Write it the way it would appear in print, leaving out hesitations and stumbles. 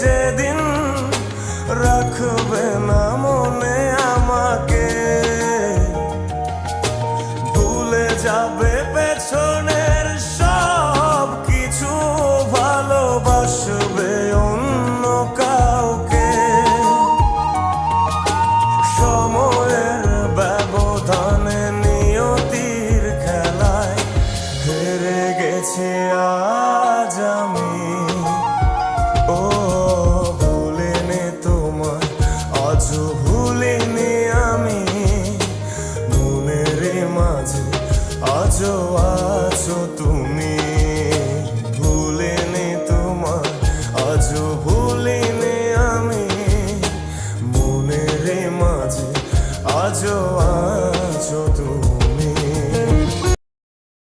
যেদিন রাখবে না মনে আমাকে, ভুলে যাবে পেছনের সব কিছু, ভালোবাসবে অন্য কাউকে। সময়ের ব্যবধানে নিয়তির খেলায় হেরে গেছি আজ আমি। ও ভুলিনি তোমায়, আজও ভুলিনি আমি, মনের মাঝে আজও আছো তুমি।